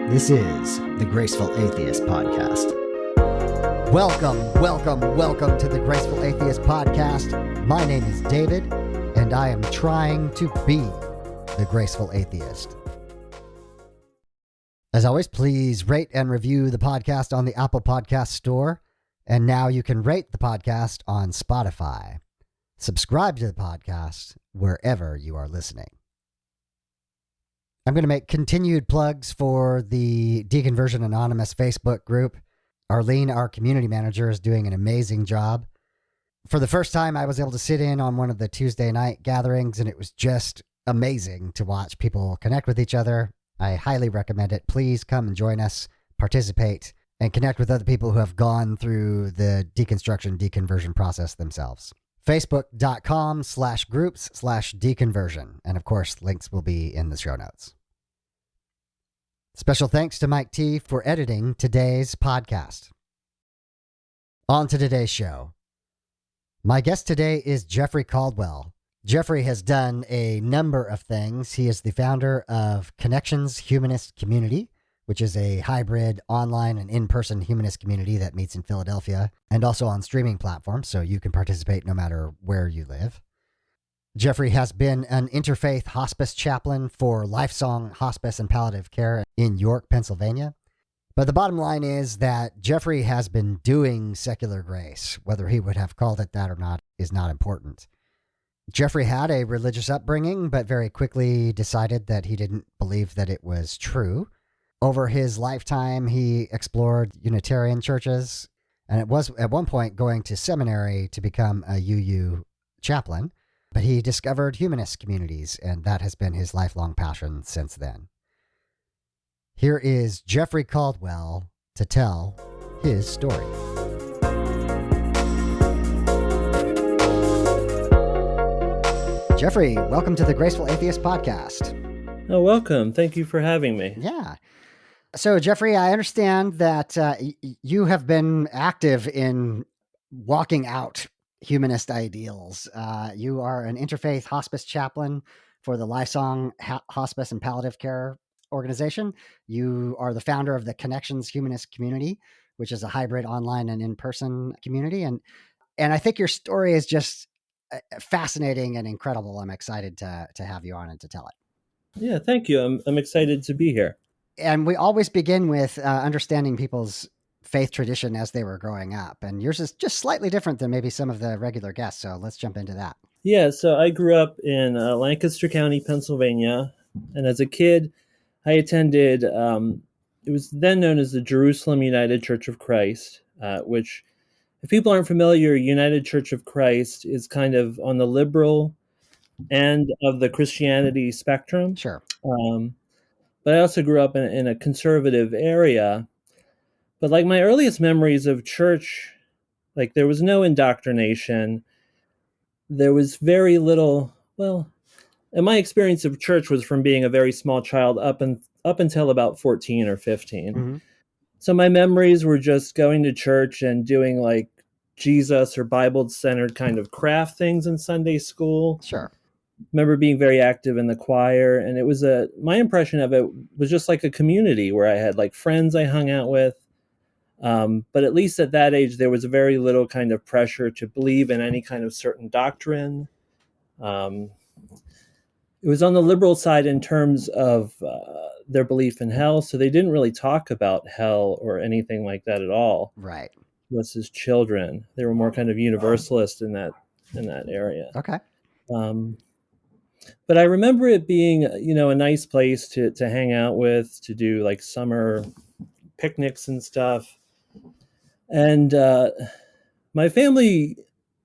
This is the Graceful Atheist Podcast. Welcome to the Graceful Atheist Podcast. My name is David, and I am trying to be the Graceful Atheist. As always, please rate and review the podcast on the Apple Podcast Store, and now you can rate the podcast on Spotify. Subscribe to the podcast wherever you are listening. I'm going to make continued plugs for the Deconversion Anonymous Facebook group. Arlene, our community manager, is doing an amazing job. For the first time, I was able to sit in on one of the Tuesday night gatherings, and it was just amazing to watch people connect with each other. I highly recommend it. Please come and join us, participate, and connect with other people who have gone through the deconversion process themselves. Facebook.com/groups/deconversion. And of course, links will be in the show notes. Special thanks to Mike T for editing today's podcast. On to today's show. My guest today is Jeffrey Caldwell. Jeffrey has done a number of things. He is the founder of Connections Humanist Community, which is a hybrid online and in-person humanist community that meets in Philadelphia and also on streaming platforms, so you can participate no matter where you live. Jeffrey has been an interfaith hospice chaplain for Lifesong Hospice and Palliative Care in York, Pennsylvania. But the bottom line is that Jeffrey has been doing secular grace. Whether he would have called it that or not is not important. Jeffrey had a religious upbringing, but very quickly decided that he didn't believe that it was true. Over his lifetime, he explored Unitarian churches, and it was at one point going to seminary to become a UU chaplain. But he discovered humanist communities, and that has been his lifelong passion since then. Here is Jeffrey Caldwell to tell his story. Jeffrey, welcome to the Graceful Atheist Podcast. Oh, welcome. Thank you for having me. Yeah. So, Jeffrey, I understand that you have been active in walking out humanist ideals. You are an interfaith hospice chaplain for the Lifesong Hospice and Palliative Care organization. You are the founder of the Connections Humanist Community, which is a hybrid online and in-person community. And I think your story is just fascinating and incredible. I'm excited to have you on and to tell it. Yeah, thank you. I'm excited to be here. And we always begin with understanding people's faith tradition as they were growing up. And yours is just slightly different than maybe some of the regular guests. So let's jump into that. Yeah, so I grew up in Lancaster County, Pennsylvania. And as a kid, I attended, it was then known as the Jerusalem United Church of Christ, which, if people aren't familiar, United Church of Christ is kind of on the liberal end of the Christianity spectrum. Sure. But I also grew up in a conservative area. But like my earliest memories of church, like there was no indoctrination. There was very little, and my experience of church was from being a very small child up until about 14 or 15. Mm-hmm. So my memories were just going to church and doing like Jesus or Bible-centered kind of craft things in Sunday school. Sure. Remember being very active in the choir, and it was my impression of it was just like a community where I had like friends I hung out with. But at least at that age, there was very little kind of pressure to believe in any kind of certain doctrine. It was on the liberal side in terms of their belief in hell, so they didn't really talk about hell or anything like that at all. Right. Us as children, they were more kind of universalist in that area. Okay. But I remember it being, a nice place to hang out with, to do like summer picnics and stuff. And my family,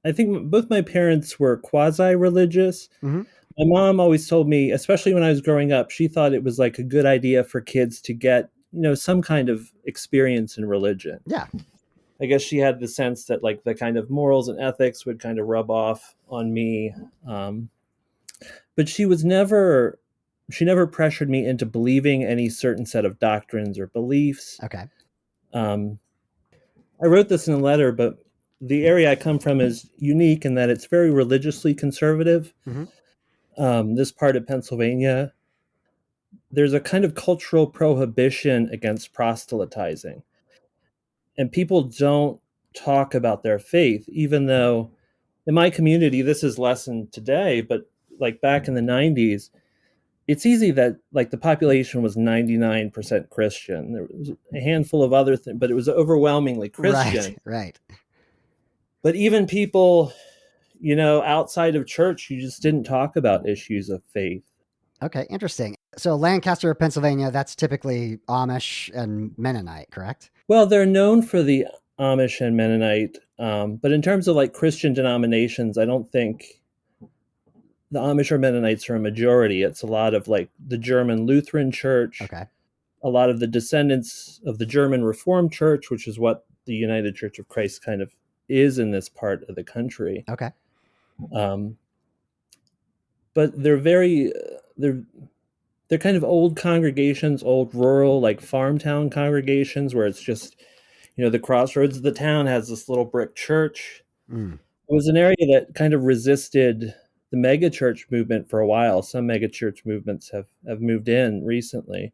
I think both my parents were quasi-religious. Mm-hmm. My mom always told me, especially when I was growing up, she thought it was like a good idea for kids to get, some kind of experience in religion. Yeah. I guess she had the sense that like the kind of morals and ethics would kind of rub off on me. But she never pressured me into believing any certain set of doctrines or beliefs. Okay. I wrote this in a letter, but the area I come from is unique in that it's very religiously conservative. Mm-hmm. This part of Pennsylvania. there's a kind of cultural prohibition against proselytizing, and people don't talk about their faith, even though in my community this is lessened today, but like back in the 90s, it's easy that like the population was 99% Christian. There was a handful of other things, but it was overwhelmingly Right, Christian. right. But even people, outside of church, you just didn't talk about issues of faith. Okay, interesting. So Lancaster, Pennsylvania, that's typically Amish and Mennonite, correct? Well, they're known for the Amish and Mennonite, but in terms of like Christian denominations, I don't think the Amish or Mennonites are a majority. It's a lot of like the German Lutheran Church, Okay. a lot of the descendants of the German Reformed Church, which is what the United Church of Christ kind of is in this part of the country. Okay. Um, but they're kind of old congregations, old rural like farm town congregations where it's just the crossroads of the town has this little brick church. Mm. It was an area that kind of resisted the megachurch movement for a while. Some megachurch movements have moved in recently,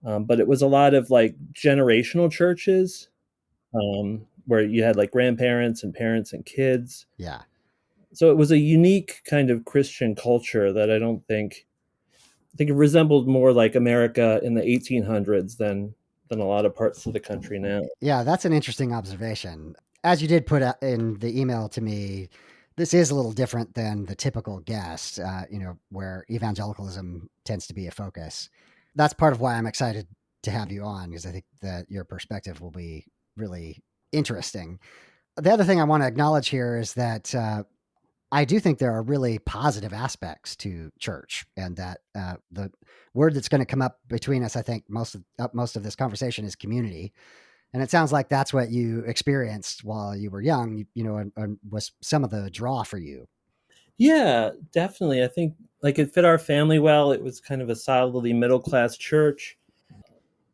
but it was a lot of like generational churches, where you had like grandparents and parents and kids. Yeah. So it was a unique kind of Christian culture that I think it resembled more like America in the 1800s than a lot of parts of the country now. Yeah, that's an interesting observation. As you did put in the email to me, this is a little different than the typical guest, where evangelicalism tends to be a focus. That's part of why I'm excited to have you on, because I think that your perspective will be really interesting. The other thing I want to acknowledge here is that I do think there are really positive aspects to church, and that the word that's going to come up between us, I think most of this conversation is community, and it sounds like that's what you experienced while you were young, and was some of the draw for you. Yeah, definitely. I think like it fit our family well. It was kind of a solidly middle class church.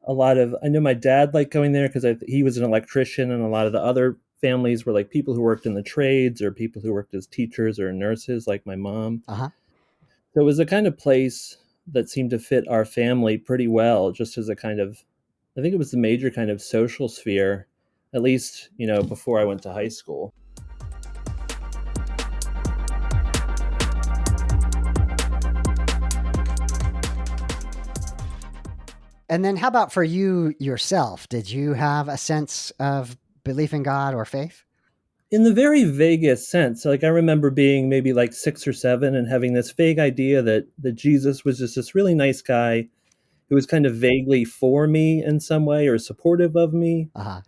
I know my dad liked going there because he was an electrician, and a lot of the other families were like people who worked in the trades or people who worked as teachers or nurses, like my mom. Uh huh. So it was a kind of place that seemed to fit our family pretty well, just as a kind of, I think it was the major kind of social sphere, at least, before I went to high school. And then, how about for you yourself? Did you have a sense of belief in God or faith? In the very vaguest sense, like I remember being maybe like 6 or 7 and having this vague idea that Jesus was just this really nice guy who was kind of vaguely for me in some way or supportive of me. Uh huh.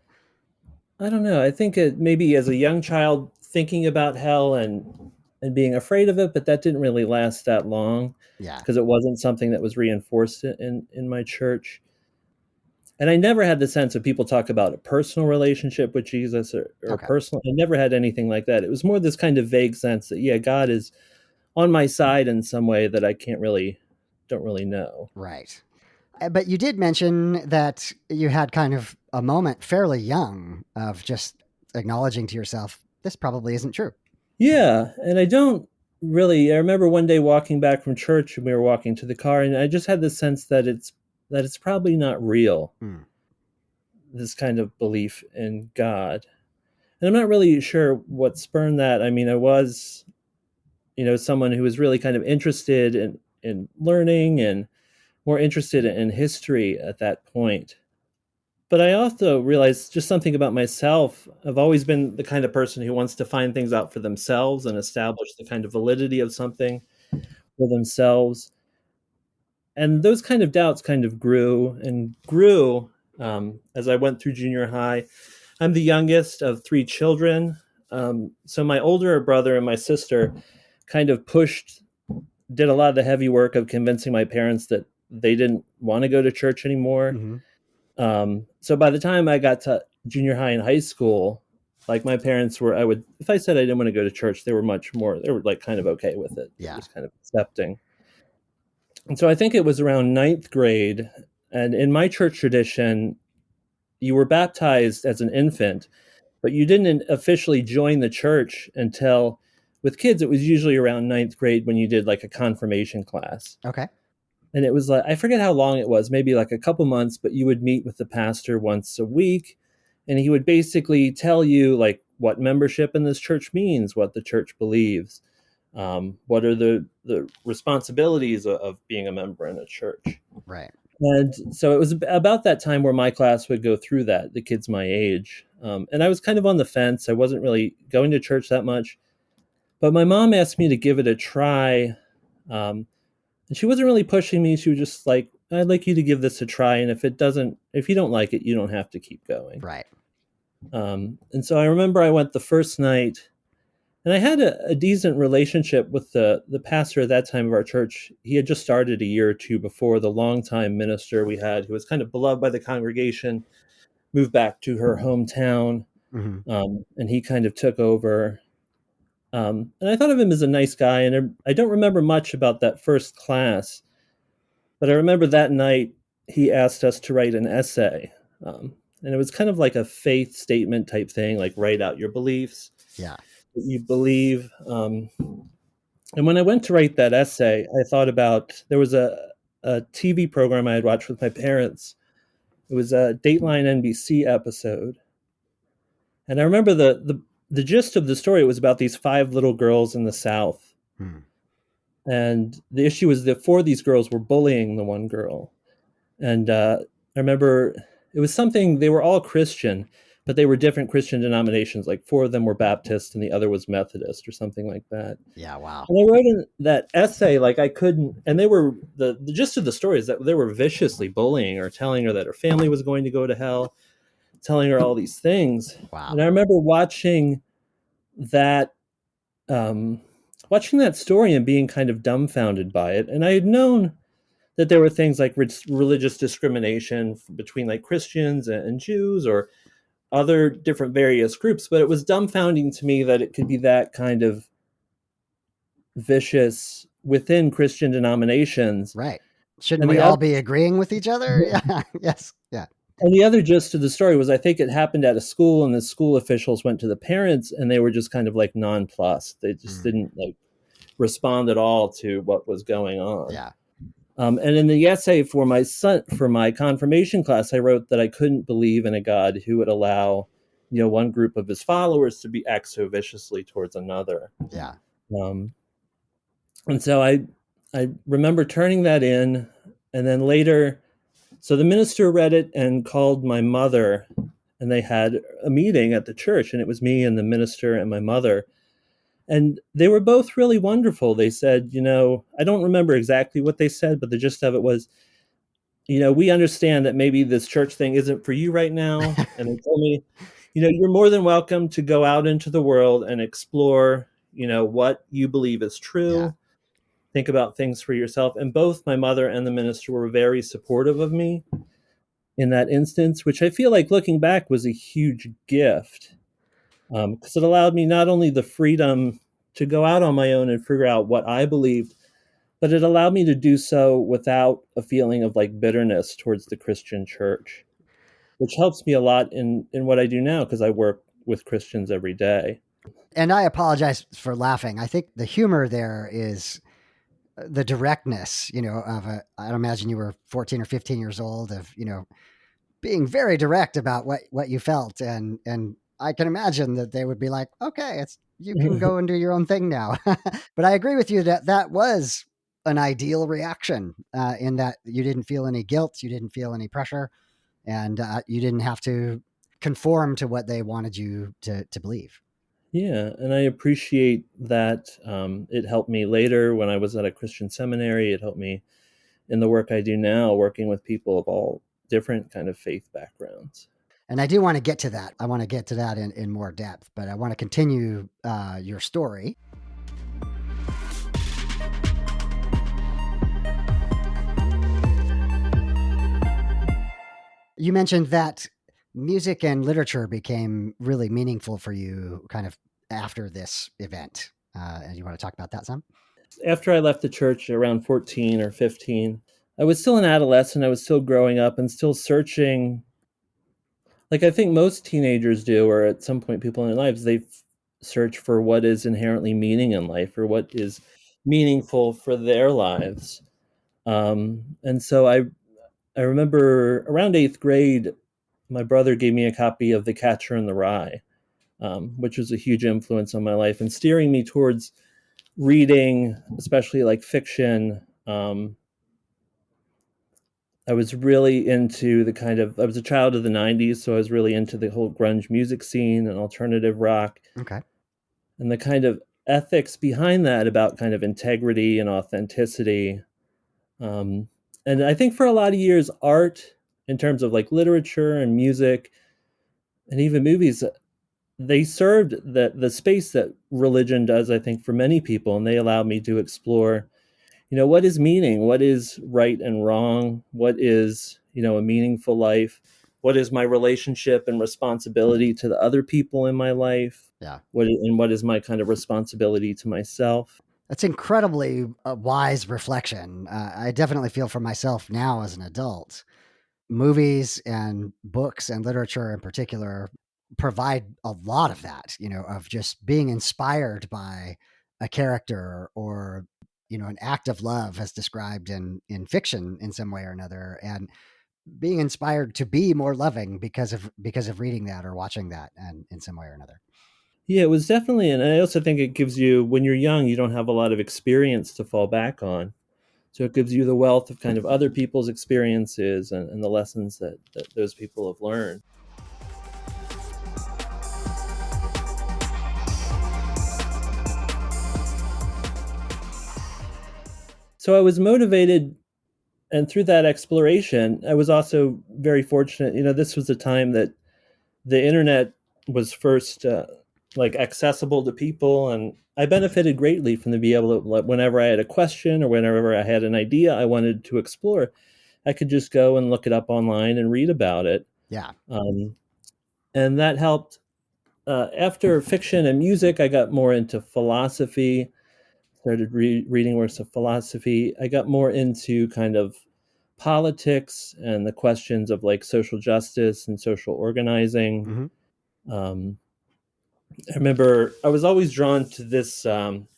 I don't know. I think maybe as a young child thinking about hell and being afraid of it, but that didn't really last that long Yeah. because it wasn't something that was reinforced in my church. And I never had the sense of people talk about a personal relationship with Jesus or Okay. personal. I never had anything like that. It was more this kind of vague sense that, yeah, God is on my side in some way that I don't really know. Right. But you did mention that you had kind of a moment fairly young of just acknowledging to yourself, this probably isn't true. Yeah. And I remember one day walking back from church and we were walking to the car and I just had the sense that it's probably not real, Hmm. this kind of belief in God. And I'm not really sure what spurned that. I mean, I was, someone who was really kind of interested in learning and more interested in history at that point. But I also realized just something about myself. I've always been the kind of person who wants to find things out for themselves and establish the kind of validity of something for themselves. And those kind of doubts kind of grew and grew as I went through junior high. I'm the youngest of 3 children. So my older brother and my sister kind of did a lot of the heavy work of convincing my parents that they didn't want to go to church anymore. Mm-hmm. So by the time I got to junior high and high school, like my parents if I said I didn't want to go to church, they were like kind of okay with it. They were Yeah. just kind of accepting. And so I think it was around ninth grade. And in my church tradition, you were baptized as an infant, but you didn't officially join the church until, with kids, it was usually around ninth grade when you did like a confirmation class. Okay. And it was like, I forget how long it was, maybe like a couple months, but you would meet with the pastor once a week, and he would basically tell you like what membership in this church means, what the church believes, what are the responsibilities of being a member in a church. Right. And so it was about that time where my class would go through that, the kids my age. And I was kind of on the fence. I wasn't really going to church that much. But my mom asked me to give it a try. Um, and she wasn't really pushing me. She was just like, I'd like you to give this a try. And if you don't like it, you don't have to keep going. Right. And so I remember I went the first night, and I had a decent relationship with the pastor at that time of our church. He had just started a year or two before. The longtime minister we had, who was kind of beloved by the congregation, moved back to her hometown, Mm-hmm. and he kind of took over. And I thought of him as a nice guy, and I don't remember much about that first class, but I remember that night he asked us to write an essay. And it was kind of like a faith statement type thing, like write out your beliefs, Yeah. what you believe. And when I went to write that essay, I thought about there was a TV program I had watched with my parents. It was a Dateline NBC episode. And I remember the gist of the story was about these 5 little girls in the South. Hmm. And the issue was that 4 of these girls were bullying the one girl. And I remember it was something, they were all Christian, but they were different Christian denominations. Like 4 of them were Baptist and the other was Methodist or something like that. Yeah. Wow. And I wrote in that essay, like I couldn't, and they were, the gist of the story is that they were viciously bullying her, telling her that her family was going to go to hell, telling her all these things. Wow. And I remember that, watching that story and being kind of dumbfounded by it. And I had known that there were things like religious discrimination between like Christians and Jews or other different various groups, but it was dumbfounding to me that it could be that kind of vicious within Christian denominations. Right. Shouldn't And we the all other, be agreeing with each other? Yeah. Yes. Yeah. and the other gist of the story was I think it happened at a school, and the school officials went to the parents and they were just kind of like nonplussed. They just didn't like respond at all to what was going on. Yeah. And in the essay for my confirmation class, I wrote that I couldn't believe in a God who would allow, one group of his followers to be act so viciously towards another. Yeah. Um, and so I remember turning that in, and then later, so the minister read it and called my mother, and they had a meeting at the church, and it was me and the minister and my mother. And they were both really wonderful. They said, I don't remember exactly what they said, but the gist of it was, we understand that maybe this church thing isn't for you right now. And they told me, you're more than welcome to go out into the world and explore, what you believe is true. Yeah. Think about things for yourself. And both my mother and the minister were very supportive of me in that instance, which I feel like looking back was a huge gift. Because it allowed me not only the freedom to go out on my own and figure out what I believed, but it allowed me to do so without a feeling of like bitterness towards the Christian church, which helps me a lot in what I do now because I work with Christians every day. And I apologize for laughing. I think the humor there is the directness, I imagine you were 14 or 15 years old of, being very direct about what you felt. And I can imagine that they would be like, okay, you can go and do your own thing now. But I agree with you that was an ideal reaction in that you didn't feel any guilt. You didn't feel any pressure, and you didn't have to conform to what they wanted you to believe. Yeah, and I appreciate that. It helped me later when I was at a Christian seminary. It helped me in the work I do now, working with people of all different kind of faith backgrounds. And I do want to get to that. I want to get to that in more depth, but I want to continue your story. You mentioned that music and literature became really meaningful for you kind of after this event. And you want to talk about that some? After I left the church around 14 or 15, I was still an adolescent. I was still growing up and still searching, like I think most teenagers do, or at some point people in their lives, they search for what is inherently meaning in life or what is meaningful for their lives. And so I remember around eighth grade, my brother gave me a copy of The Catcher in the Rye, which was a huge influence on my life and steering me towards reading, especially like fiction. I was really into I was a child of the 90s, so I was really into the whole grunge music scene and alternative rock Okay. and the kind of ethics behind that about kind of integrity and authenticity. Um, and I think for a lot of years, art, in terms of like literature and music and even movies, they served the space that religion does, I think, for many people. And they allowed me to explore, what is meaning? What is right and wrong? What is, a meaningful life? What is my relationship and responsibility to the other people in my life? Yeah. What is my kind of responsibility to myself? That's incredibly wise reflection. I definitely feel for myself now as an adult. Movies and books and literature in particular provide a lot of that, of just being inspired by a character or, an act of love as described in fiction in some way or another, and being inspired to be more loving because of reading that or watching that and in some way or another. Yeah, it was definitely, and I also think it gives you, when you're young, you don't have a lot of experience to fall back on. So it gives you the wealth of kind of other people's experiences and the lessons that those people have learned. So I was motivated, and through that exploration, I was also very fortunate. This was a time that the internet was first like accessible to people, and I benefited greatly from the be able to, like, whenever I had a question or whenever I had an idea I wanted to explore, I could just go and look it up online and read about it. Yeah. um, and that helped. After fiction and music, I got more into philosophy, started reading works of philosophy. I got more into kind of politics and the questions of like social justice and social organizing. Hmm. um, I remember I was always drawn to this kind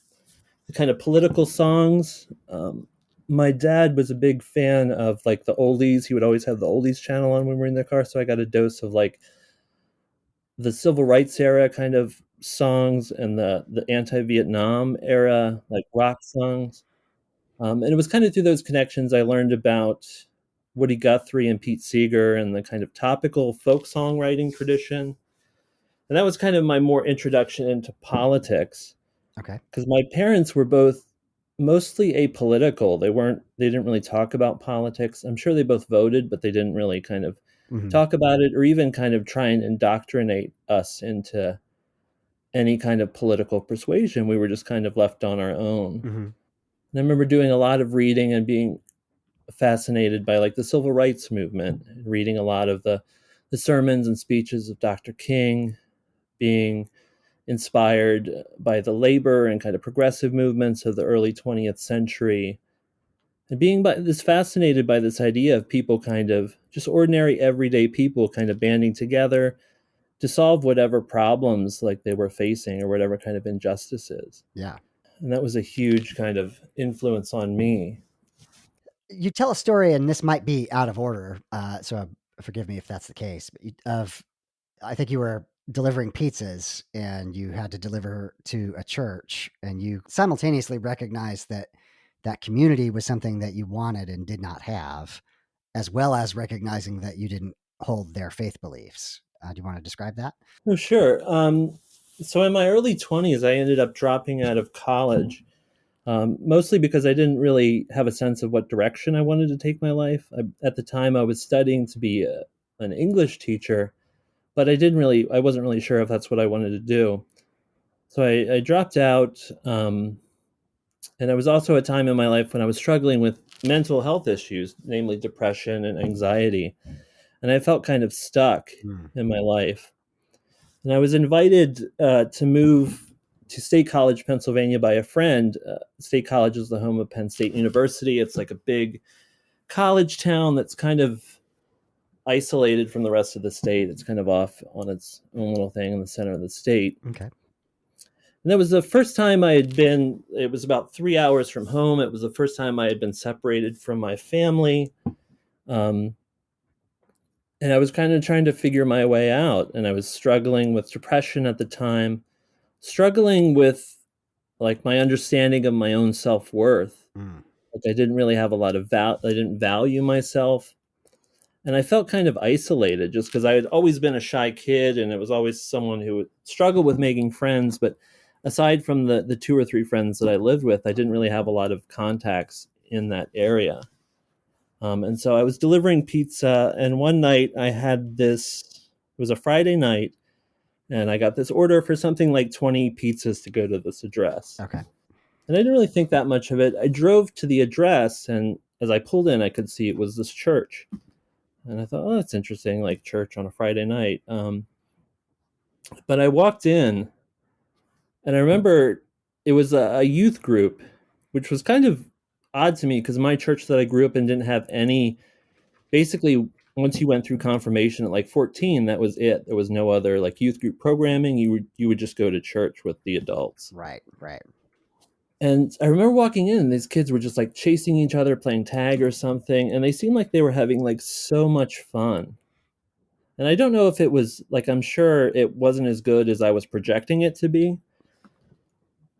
of political songs. My dad was a big fan of like the oldies. He would always have the oldies channel on when we were in the car, so I got a dose of like the civil rights era kind of songs and the anti-Vietnam era like rock songs. And it was kind of through those connections I learned about Woody Guthrie and Pete Seeger and the kind of topical folk songwriting tradition. And that was kind of my more introduction into politics, Okay. because my parents were both mostly apolitical. They didn't really talk about politics. I'm sure they both voted, but they didn't really kind of Hmm. talk about it or even kind of try and indoctrinate us into any kind of political persuasion. We were just kind of left on our own. Hmm. And I remember doing a lot of reading and being fascinated by like the civil rights movement, reading a lot of the sermons and speeches of Dr. King, being inspired by the labor and kind of progressive movements of the early 20th century, and being fascinated by this idea of people kind of just ordinary everyday people kind of banding together to solve whatever problems like they were facing or whatever kind of injustices. Yeah. And that was a huge kind of influence on me. You tell a story, and this might be out of order, so forgive me if that's the case. But I think you were delivering pizzas, and you had to deliver to a church, and you simultaneously recognized that that community was something that you wanted and did not have, as well as recognizing that you didn't hold their faith beliefs. Do you want to describe that? Oh, sure. So in my early 20s, I ended up dropping out of college, mostly because I didn't really have a sense of what direction I wanted to take my life. At the time, I was studying to be an English teacher, but I wasn't really sure if that's what I wanted to do. So I dropped out. And it was also a time in my life when I was struggling with mental health issues, namely depression and anxiety. And I felt kind of stuck Mm. in my life. And I was invited to move to State College, Pennsylvania by a friend. State College is the home of Penn State University. It's like a big college town that's kind of isolated from the rest of the state. It's kind of off on its own little thing in the center of the state. Okay. And that was the first time I had been, it was about 3 hours from home. It was the first time I had been separated from my family. Um, and I was kind of trying to figure my way out. And I was struggling with depression at the time, struggling with like my understanding of my own self-worth. Mm, Like I didn't really have a lot of I didn't value myself. And I felt kind of isolated just because I had always been a shy kid and it was always someone who would struggle with making friends. But aside from the two or three friends that I lived with, I didn't really have a lot of contacts in that area. And so I was delivering pizza, and one night I had this, it was a Friday night, and I got this order for something like 20 pizzas to go to this address. okay. And I didn't really think that much of it. I drove to the address, and as I pulled in, I could see it was this church. And I thought, oh, that's interesting, like church on a Friday night. But I walked in, and I remember it was a youth group, which was kind of odd to me because my church that I grew up in didn't have any. Basically, once you went through confirmation at like 14, that was it. There was no other like youth group programming. You would just go to church with the adults. Right, right. And I remember walking in, and these kids were just like chasing each other, playing tag or something, and they seemed like they were having like so much fun. And I don't know if it was like, I'm sure it wasn't as good as I was projecting it to be,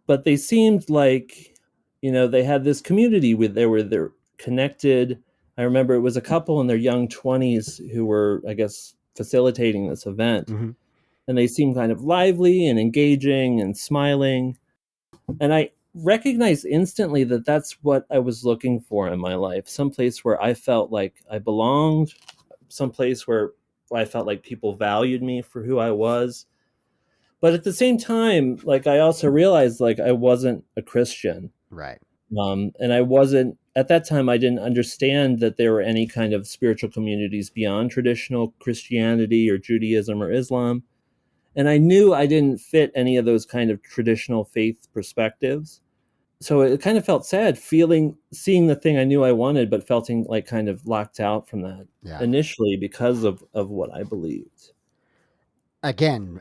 but they seemed like, they had this community with they're connected. I remember it was a couple in their young 20s who were, I guess, facilitating this event, Hmm. and they seemed kind of lively and engaging and smiling. And I recognized instantly that that's what I was looking for in my life, someplace where I felt like I belonged, someplace where I felt like people valued me for who I was. But at the same time, like I also realized like I wasn't a Christian. Right. And I wasn't, at that time, I didn't understand that there were any kind of spiritual communities beyond traditional Christianity or Judaism or Islam. And I knew I didn't fit any of those kind of traditional faith perspectives. So it kind of felt sad seeing the thing I knew I wanted, but feeling like kind of locked out from that Yeah. initially because of what I believed. Again,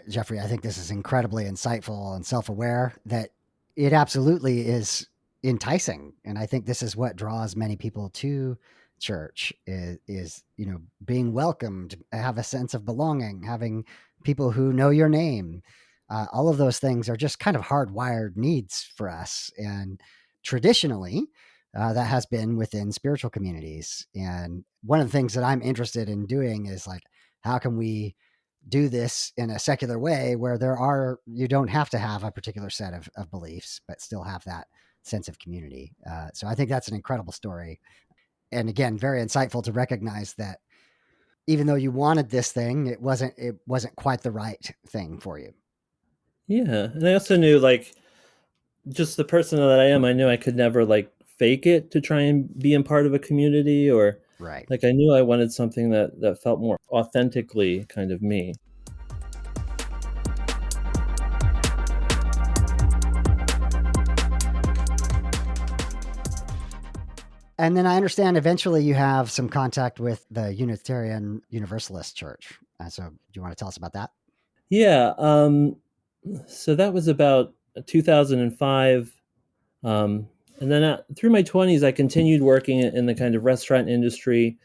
Jeffrey, I think this is incredibly insightful and self aware that it absolutely is enticing. And I think this is what draws many people to church is being welcomed, have a sense of belonging, having people who know your name. All of those things are just kind of hardwired needs for us. And traditionally, that has been within spiritual communities. And one of the things that I'm interested in doing is like, how can we do this in a secular way where you don't have to have a particular set of beliefs, but still have that sense of community. So I think that's an incredible story. And again, very insightful to recognize that even though you wanted this thing, it wasn't quite the right thing for you. Yeah. And I also knew like just the person that I am, I knew I could never like fake it to try and be in part of a community, or Right. like I knew I wanted something that felt more authentically kind of me. And then I understand eventually you have some contact with the Unitarian Universalist Church. So do you want to tell us about that? Yeah. So that was about 2005. Um, and then through my 20s, I continued working in the kind of restaurant industry.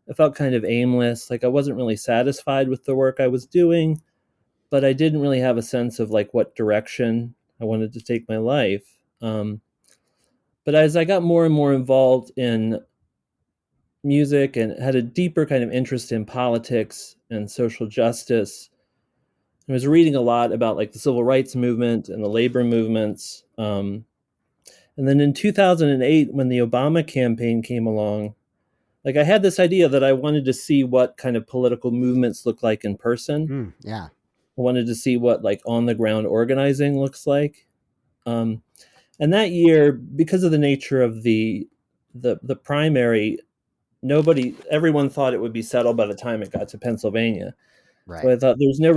I felt kind of aimless. Like I wasn't really satisfied with the work I was doing, but I didn't really have a sense of like what direction I wanted to take my life. But as I got more and more involved in music and had a deeper kind of interest in politics and social justice, I was reading a lot about like the civil rights movement and the labor movements. And then in 2008, when the Obama campaign came along, like I had this idea that I wanted to see what kind of political movements look like in person. Yeah. I wanted to see what like on the ground organizing looks like. Um, and that year, because of the nature of the primary, everyone thought it would be settled by the time it got to Pennsylvania. So Right. I thought there's no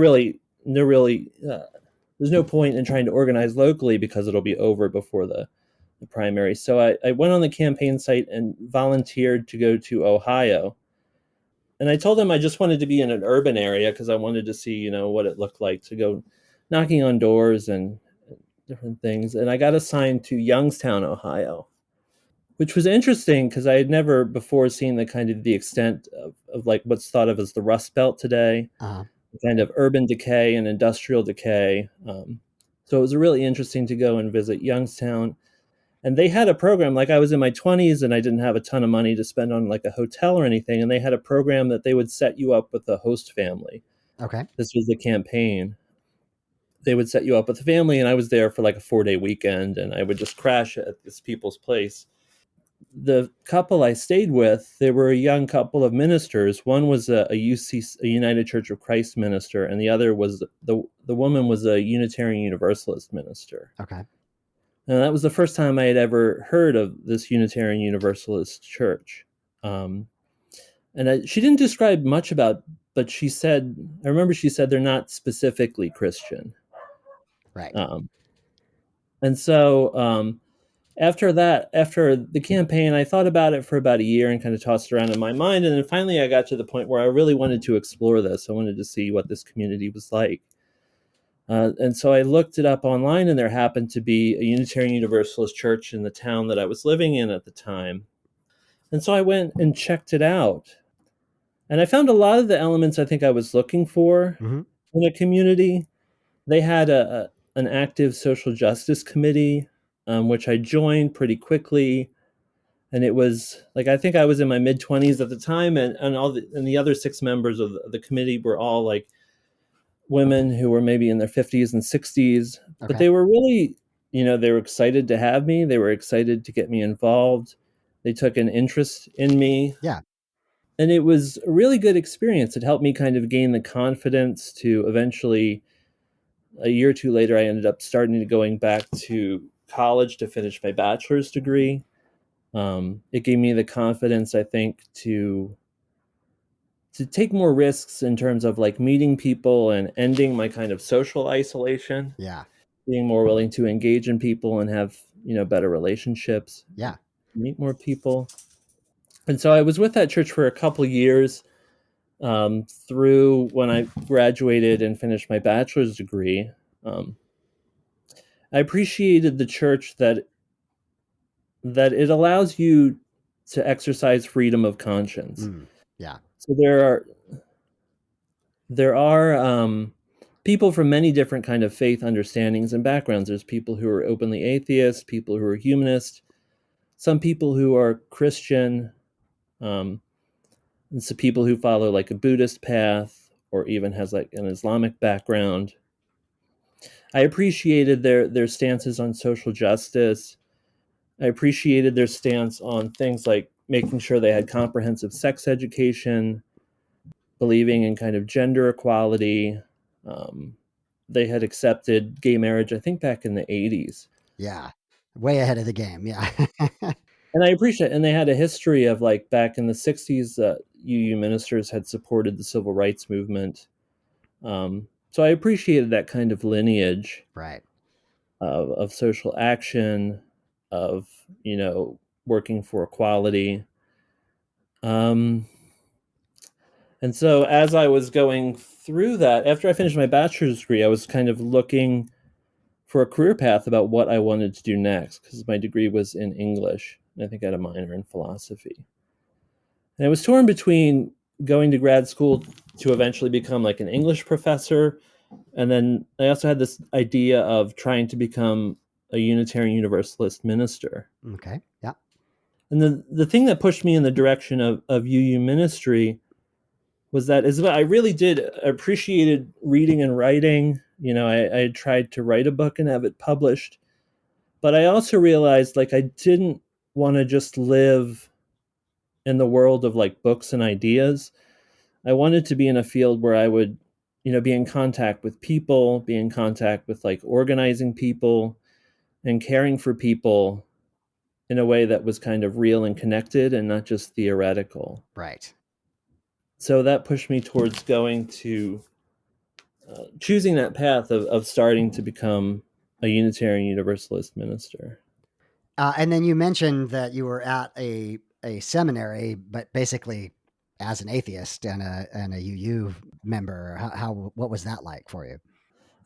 point in trying to organize locally because it'll be over before the primary. So I went on the campaign site and volunteered to go to Ohio. And I told them I just wanted to be in an urban area because I wanted to see, what it looked like to go knocking on doors and different things. And I got assigned to Youngstown, Ohio, which was interesting because I had never before seen the kind of the extent of like what's thought of as the Rust Belt today, Uh-huh. the kind of urban decay and industrial decay. So it was really interesting to go and visit Youngstown. And they had a program, like I was in my 20s and I didn't have a ton of money to spend on like a hotel or anything. And they had a program that they would set you up with a host family. Okay. This was the campaign. They would set you up with a family, and I was there for like a 4-day weekend, and I would just crash at this people's place. The couple I stayed with, they were a young couple of ministers. One was a UC, a United Church of Christ minister, and the other was the woman was a Unitarian Universalist minister. Okay. And that was the first time I had ever heard of this Unitarian Universalist church. She didn't describe much about, but she said, I remember she said they're not specifically Christian. Right. And so after that, after the campaign, I thought about it for about a year and kind of tossed it around in my mind. And then finally, I got to the point where I really wanted to explore this. I wanted to see what this community was like. And so I looked it up online, and there happened to be a Unitarian Universalist church in the town that I was living in at the time. And so I went and checked it out. And I found a lot of the elements I think I was looking for Mm-hmm. in a community. They had an active social justice committee, which I joined pretty quickly. And it was like, I think I was in my mid-20s at the time, and the other 6 members of the committee were all like women who were maybe in their 50s and 60s. But Okay. they were really, they were excited to have me. They were excited to get me involved. They took an interest in me. Yeah. And it was a really good experience. It helped me kind of gain the confidence to eventually, a year or two later, I ended up going back to college to finish my bachelor's degree. It gave me the confidence, I think, to take more risks in terms of like meeting people and ending my kind of social isolation, Yeah. being more willing to engage in people and have, better relationships, Yeah. meet more people. And so I was with that church for a couple years, through when I graduated and finished my bachelor's degree. I appreciated the church that it allows you to exercise freedom of conscience. Yeah. So there are people from many different kind of faith understandings and backgrounds. There's people who are openly atheist, people who are humanist, some people who are Christian, and some people who follow like a Buddhist path or even has like an Islamic background. I appreciated their stances on social justice. I appreciated their stance on things like making sure they had comprehensive sex education, believing in kind of gender equality. Um, they had accepted gay marriage, I think, back in the 80s. Yeah. Way ahead of the game. Yeah. And I appreciate, and they had a history of like back in the 60s, UU ministers had supported the civil rights movement. So I appreciated that kind of lineage Right. of social action, of, working for equality. Um, and so as I was going through that, after I finished my bachelor's degree, I was kind of looking for a career path about what I wanted to do next, because my degree was in English, and I think I had a minor in philosophy. And I was torn between going to grad school to eventually become like an English professor, and then I also had this idea of trying to become a Unitarian Universalist minister. Okay. Yeah. And the thing that pushed me in the direction of UU ministry was that I really did appreciated reading and writing. I had tried to write a book and have it published, but I also realized like I didn't want to just live in the world of like books and ideas. I wanted to be in a field where I would, be in contact with people, be in contact with like organizing people and caring for people in a way that was kind of real and connected and not just theoretical. Right. So that pushed me towards going to choosing that path of starting to become a Unitarian Universalist minister. And then you mentioned that you were at a seminary, but basically as an atheist and a UU member. What was that like for you?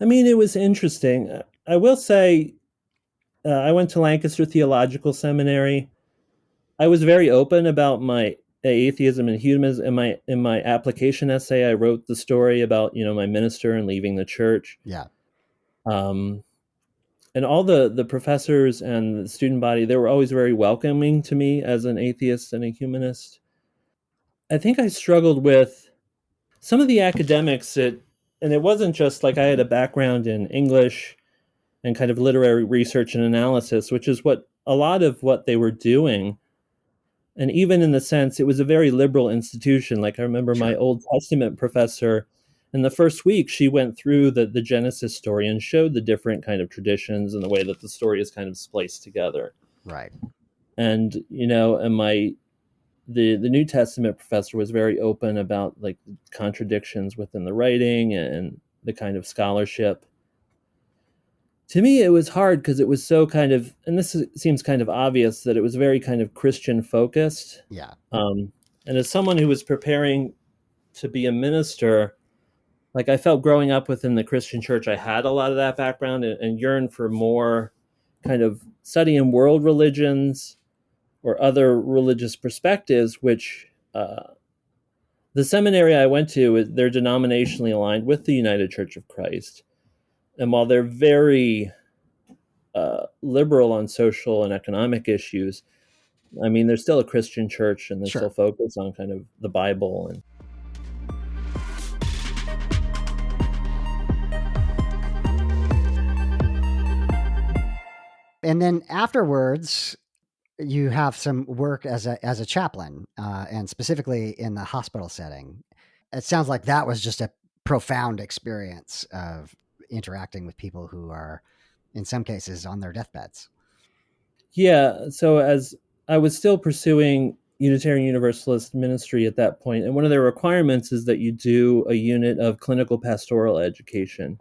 I mean, it was interesting. I will say, I went to Lancaster Theological Seminary. I was very open about my atheism and humanism. In my application essay, I wrote the story about my minister and leaving the church. Yeah. Um, and all the professors and the student body, they were always very welcoming to me as an atheist and a humanist. I think I struggled with some of the academics that, and it wasn't just like I had a background in English and kind of literary research and analysis, which is what a lot of what they were doing. And even in the sense, it was a very liberal institution. Like I remember my Sure. Old Testament professor, in the first week, she went through the Genesis story and showed the different kind of traditions and the way that the story is kind of spliced together. Right. And and the New Testament professor was very open about like contradictions within the writing and the kind of scholarship. To me, it was hard because it was so kind of, and seems kind of obvious, that it was very kind of Christian focused. Yeah. Um, and as someone who was preparing to be a minister, like I felt growing up within the Christian church, I had a lot of that background and yearned for more kind of studying world religions or other religious perspectives, which the seminary I went to, they're denominationally aligned with the United Church of Christ. And while they're very liberal on social and economic issues, I mean, they're still a Christian church and they still Sure. focus on kind of the Bible. And And then afterwards, you have some work as a chaplain, and specifically in the hospital setting. It sounds like that was just a profound experience of interacting with people who are, in some cases, on their deathbeds. yeah, so as I was still pursuing Unitarian Universalist ministry at that point, and one of their requirements is that you do a unit of clinical pastoral education,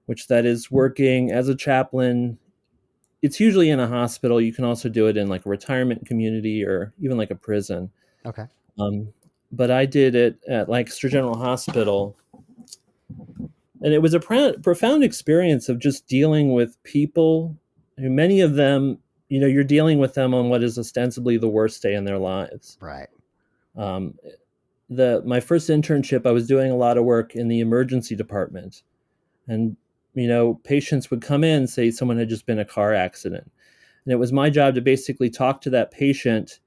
which that is working as a chaplain. It's usually in a hospital. You can also do it in like a retirement community or even like a prison. Okay. Um, but I did it at Lancaster General Hospital, and it was a profound experience of just dealing with people who, many of them, you're dealing with them on what is ostensibly the worst day in their lives. Right. Um, my first internship, I was doing a lot of work in the emergency department, and patients would come in, say someone had just been in a car accident, and it was my job to basically talk to that patient,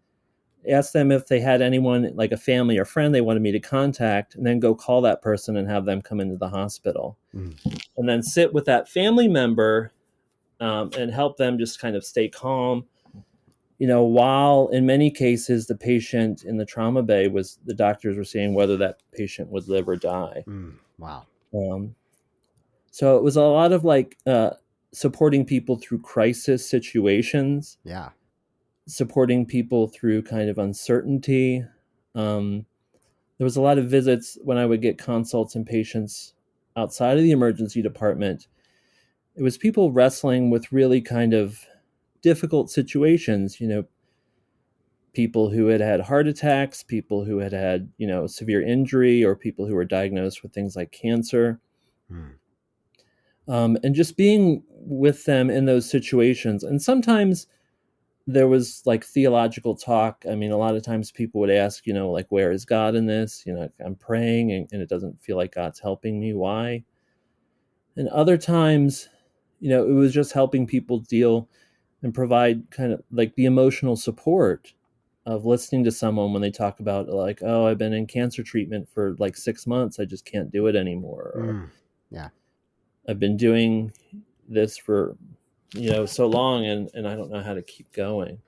ask them if they had anyone like a family or friend they wanted me to contact, and then go call that person and have them come into the hospital, Mm. and then sit with that family member, and help them just kind of stay calm. While in many cases the patient in the trauma bay, was the doctors were saying whether that patient would live or die. Mm. Wow. Um, so it was a lot of like supporting people through crisis situations, Yeah. supporting people through kind of uncertainty. Um, there was a lot of visits when I would get consults and patients outside of the emergency department. It was people wrestling with really kind of difficult situations, people who had had heart attacks, people who had had, severe injury, or people who were diagnosed with things like cancer. Mm. And just being with them in those situations. And sometimes there was like theological talk. I mean, a lot of times people would ask, like, where is God in this? I'm praying and it doesn't feel like God's helping me. Why? And other times, it was just helping people deal and provide kind of like the emotional support of listening to someone when they talk about like, oh, I've been in cancer treatment for like 6 months. I just can't do it anymore. Or Mm. Yeah. I've been doing this for, so long and I don't know how to keep going.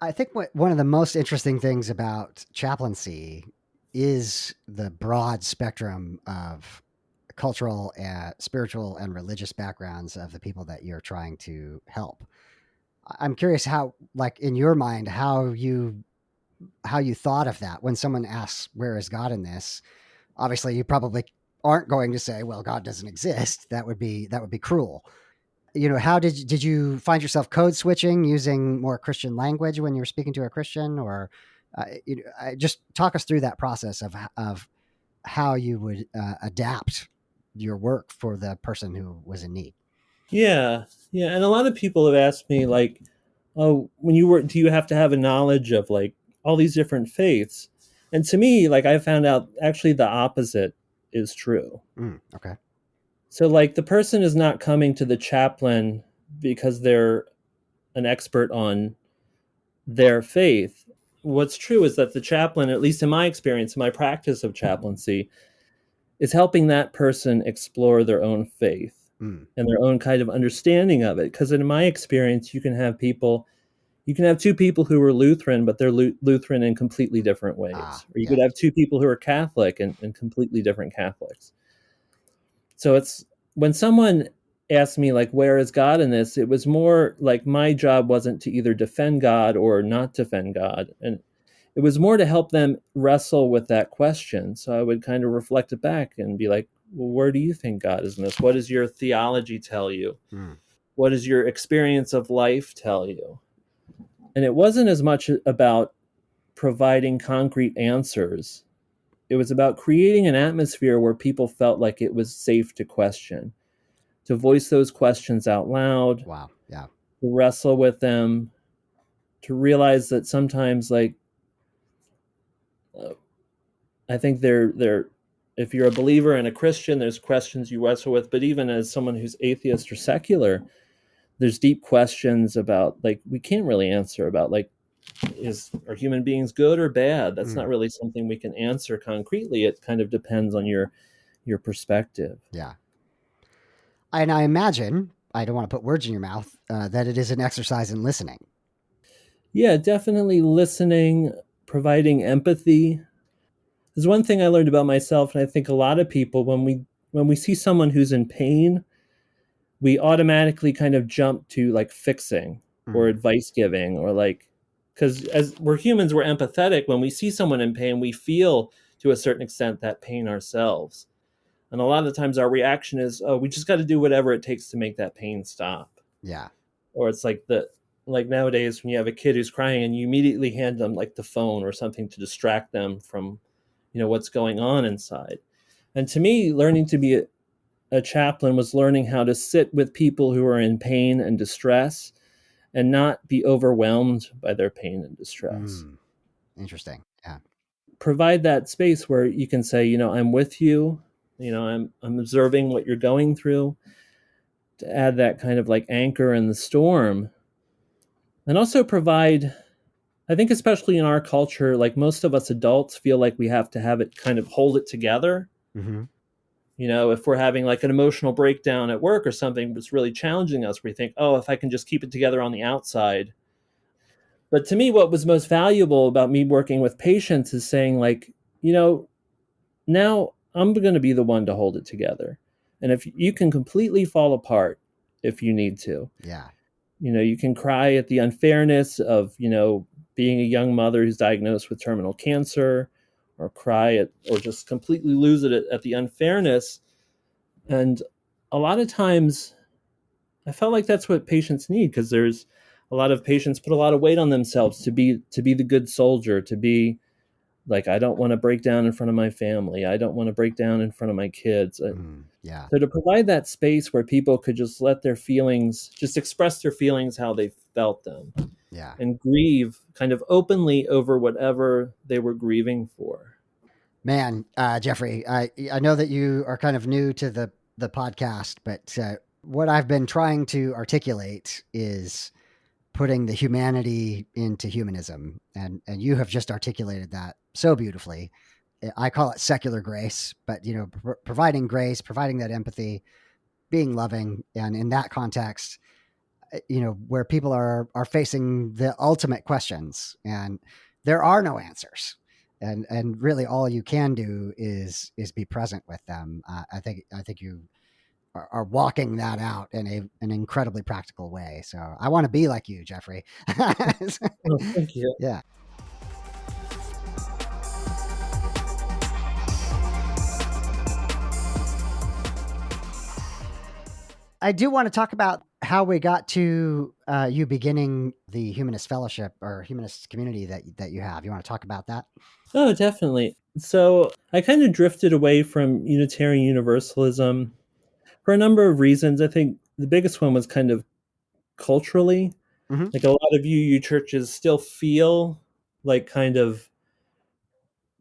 I think one of the most interesting things about chaplaincy is the broad spectrum of cultural, spiritual, and religious backgrounds of the people that you're trying to help. I'm curious how, like in your mind, how you thought of that when someone asks, "Where is God in this?" Obviously, you probably aren't going to say, "Well, God doesn't exist." That would be cruel. How did you find yourself code switching using more Christian language when you were speaking to a Christian, or just talk us through that process of how you would adapt your work for the person who was in need. Yeah, yeah, and a lot of people have asked me like, "Oh, when you work, do you have to have a knowledge of like all these different faiths?" And to me, like I found out actually the opposite is true. Okay. So like the person is not coming to the chaplain because they're an expert on their faith. What's true is that the chaplain, at least in my experience, in my practice of chaplaincy, is helping that person explore their own faith Mm. and their own kind of understanding of it. Because in my experience, you can have two people who are Lutheran, but they're Lutheran in completely different Ah, ways. Or you could yes. have two people who are Catholic and completely different Catholics. So it's when someone asked me like where is God in this, it was more like my job wasn't to either defend God or not defend God. And it was more to help them wrestle with that question. So I would kind of reflect it back and be like, well, where do you think God is in this? What does your theology tell you? Mm. What does your experience of life tell you? And it wasn't as much about providing concrete answers. It was about creating an atmosphere where people felt like it was safe to question, to voice those questions out loud, Wow. Yeah. to wrestle with them, to realize that sometimes, like, uh, I think they're if you're a believer and a Christian, there's questions you wrestle with, but even as someone who's atheist or secular, there's deep questions about like we can't really answer about like is are human beings good or bad? That's not Mm. really something we can answer concretely. It kind of depends on your perspective. Yeah. And I imagine, I don't want to put words in your mouth, that it is an exercise in listening. Yeah, definitely listening, providing empathy. There's one thing I learned about myself, and I think a lot of people when we see someone who's in pain, we automatically kind of jump to like fixing or Mm. advice giving or like because as we're humans, we're empathetic. When we see someone in pain, we feel to a certain extent that pain ourselves. And a lot of the times our reaction is, oh, we just got to do whatever it takes to make that pain stop. Yeah. Or it's like nowadays when you have a kid who's crying and you immediately hand them like the phone or something to distract them from, what's going on inside. And to me, learning to be a chaplain was learning how to sit with people who are in pain and distress and not be overwhelmed by their pain and distress. Mm. Interesting. Yeah. Provide that space where you can say, I'm with you, I'm observing what you're going through, to add that kind of like anchor in the storm. And also provide, I think especially in our culture, like most of us adults feel like we have to have it kind of hold it together. Mm-hmm. If we're having like an emotional breakdown at work or something that's really challenging us, we think, oh, if I can just keep it together on the outside. But to me, what was most valuable about me working with patients is saying, like, you know, now I'm going to be the one to hold it together. And if you can completely fall apart if you need to, Yeah. you can cry at the unfairness of, being a young mother who's diagnosed with terminal cancer, or cry at, or just completely lose it at the unfairness. And a lot of times I felt like that's what patients need because there's a lot of patients put a lot of weight on themselves to be the good soldier, to be like, I don't want to break down in front of my family. I don't want to break down in front of my kids. Mm. Yeah. So to provide that space where people could just let their feelings, just express their feelings how they felt them, Yeah. and grieve kind of openly over whatever they were grieving for. Man, Jeffrey, I know that you are kind of new to the podcast, but what I've been trying to articulate is putting the humanity into humanism, and you have just articulated that so beautifully. I call it secular grace, but providing grace, providing that empathy, being loving, and in that context, where people are facing the ultimate questions, and there are no answers, and really all you can do is be present with them. I think you are walking that out in an incredibly practical way. So I want to be like you, Jeffrey. Oh, thank you. Yeah. I do want to talk about how we got to you beginning the Humanist Fellowship or Humanist community that you have. You want to talk about that? Oh, definitely. So I kind of drifted away from Unitarian Universalism for a number of reasons. I think the biggest one was kind of culturally. Hmm. Like a lot of UU churches still feel like kind of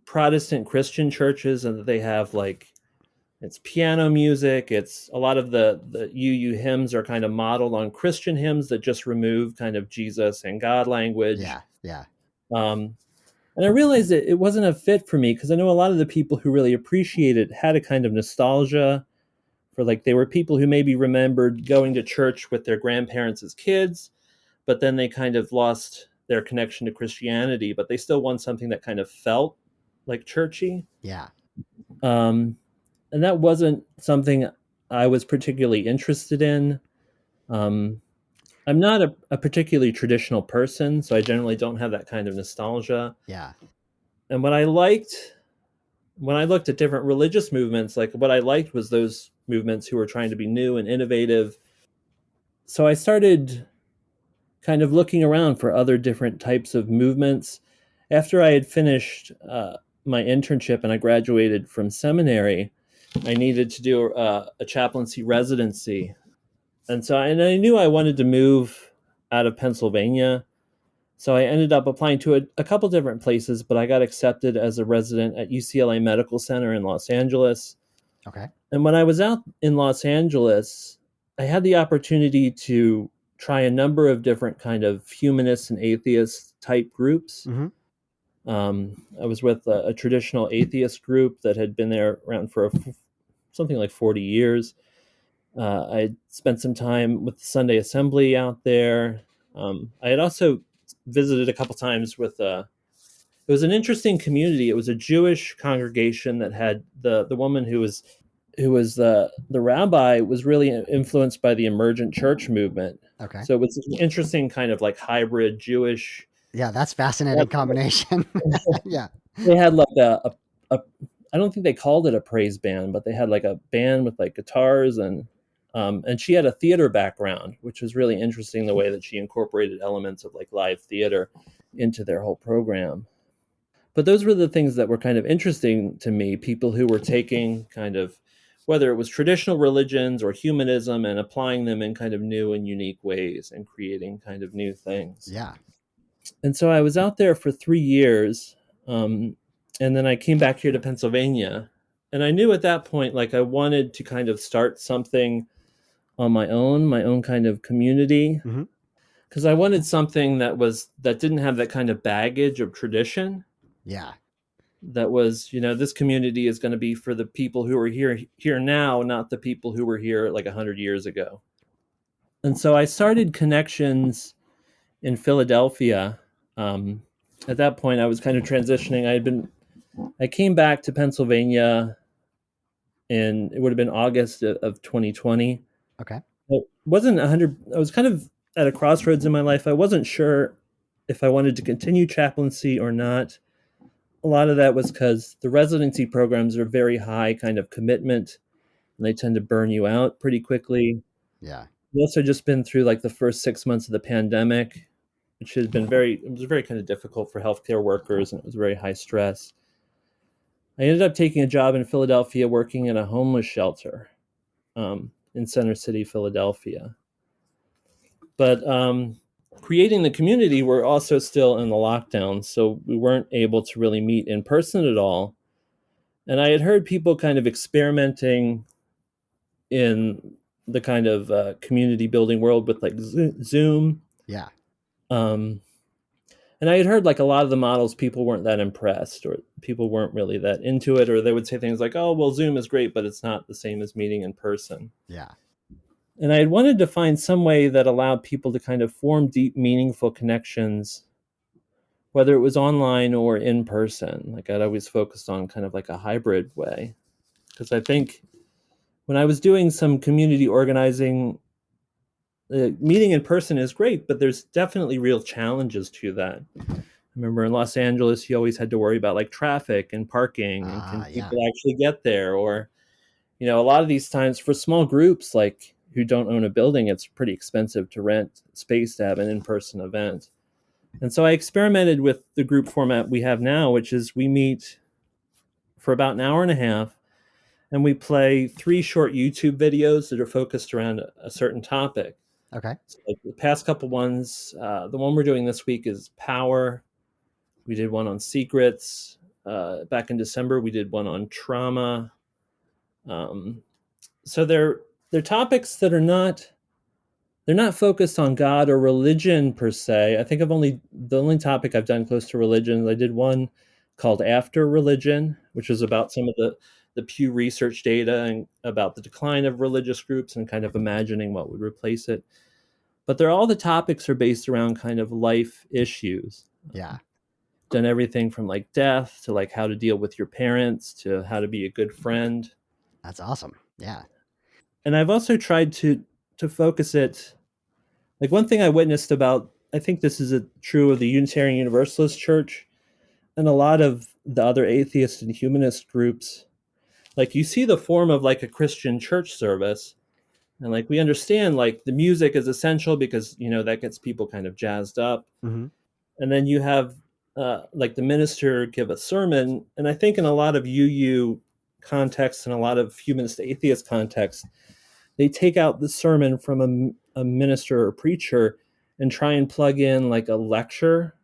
Protestant Christian churches, and that they have like it's piano music. It's a lot of the UU hymns are kind of modeled on Christian hymns that just remove kind of Jesus and God language. Yeah. Yeah. Um, and I realized that it wasn't a fit for me because I know a lot of the people who really appreciate it had a kind of nostalgia for like they were people who maybe remembered going to church with their grandparents as kids, but then they kind of lost their connection to Christianity, but they still want something that kind of felt like churchy. Yeah. Um, and that wasn't something I was particularly interested in. Um, I'm not a particularly traditional person, so I generally don't have that kind of nostalgia. Yeah. And what I liked when I looked at different religious movements, like what I liked was those movements who were trying to be new and innovative. So I started kind of looking around for other different types of movements. After I had finished my internship and I graduated from seminary, I needed to do a chaplaincy residency. And I knew I wanted to move out of Pennsylvania. So I ended up applying to a couple different places, but I got accepted as a resident at UCLA Medical Center in Los Angeles. Okay. And when I was out in Los Angeles, I had the opportunity to try a number of different kind of humanist and atheist type groups. Hmm. I was with a traditional atheist group that had been there around for something like 40 years. I spent some time with the Sunday Assembly out there. I had also visited a couple times with it was an interesting community. It was a Jewish congregation that had the woman who was the rabbi was really influenced by the emergent church movement. Okay. So it was an interesting kind of like hybrid Jewish. Yeah, that's fascinating combination. Yeah. They had like a I don't think they called it a praise band, but they had like a band with like guitars and she had a theater background, which was really interesting the way that she incorporated elements of like live theater into their whole program. But those were the things that were kind of interesting to me, people who were taking kind of whether it was traditional religions or humanism and applying them in kind of new and unique ways and creating kind of new things. Yeah. And so I was out there for 3 years. And then I came back here to Pennsylvania. And I knew at that point, like, I wanted to kind of start something on my own kind of community. Hmm. Because I wanted something that didn't have that kind of baggage of tradition. Yeah. That was, this community is going to be for the people who are here now, not the people who were here like 100 years ago. And so I started connections in Philadelphia. At that point, I was kind of transitioning. I came back to Pennsylvania in it would have been August of 2020. Okay. It wasn't 100. I was kind of at a crossroads in my life. I wasn't sure if I wanted to continue chaplaincy or not. A lot of that was because the residency programs are very high kind of commitment, and they tend to burn you out pretty quickly. Yeah. We also just been through like the first 6 months of the pandemic, which has been it was very kind of difficult for healthcare workers, and it was very high stress. I ended up taking a job in Philadelphia working in a homeless shelter in Center City, Philadelphia. But creating the community, we're also still in the lockdown, so we weren't able to really meet in person at all. And I had heard people kind of experimenting in the kind of community building world with like Zoom. Yeah. Um, and I had heard like a lot of the models, people weren't that impressed, or people weren't really that into it, or they would say things like, "Oh, well, Zoom is great, but it's not the same as meeting in person." Yeah. And I had wanted to find some way that allowed people to kind of form deep, meaningful connections, whether it was online or in person. Like I'd always focused on kind of like a hybrid way, because I think when I was doing some community organizing, meeting in person is great, but there's definitely real challenges to that. I remember in Los Angeles, you always had to worry about like traffic and parking and can Yeah. people actually get there? Or, a lot of these times for small groups like who don't own a building, it's pretty expensive to rent space to have an in-person event. And so I experimented with the group format we have now, which is we meet for about an hour and a half. and we play 3 short YouTube videos that are focused around a certain topic. Okay. So like the past couple ones, the one we're doing this week is power. We did one on secrets. Back in December, we did one on trauma. Um, so they're topics that are not they're not focused on God or religion per se. I think the only topic I've done close to religion. I did one called After Religion, which was about some of the Pew Research data and about the decline of religious groups and kind of imagining what would replace it. But all the topics are based around kind of life issues. Yeah. Done everything from like death to like how to deal with your parents to how to be a good friend. That's awesome. Yeah. And I've also tried to focus it. Like one thing I witnessed about, I think this is true of the Unitarian Universalist Church and a lot of the other atheist and humanist groups. Like you see the form of like a Christian church service, and like we understand like the music is essential because that gets people kind of jazzed up, Mm-hmm. and then you have like the minister give a sermon, and I think in a lot of UU contexts and a lot of humanist atheist contexts, they take out the sermon from a minister or preacher and try and plug in like a lecture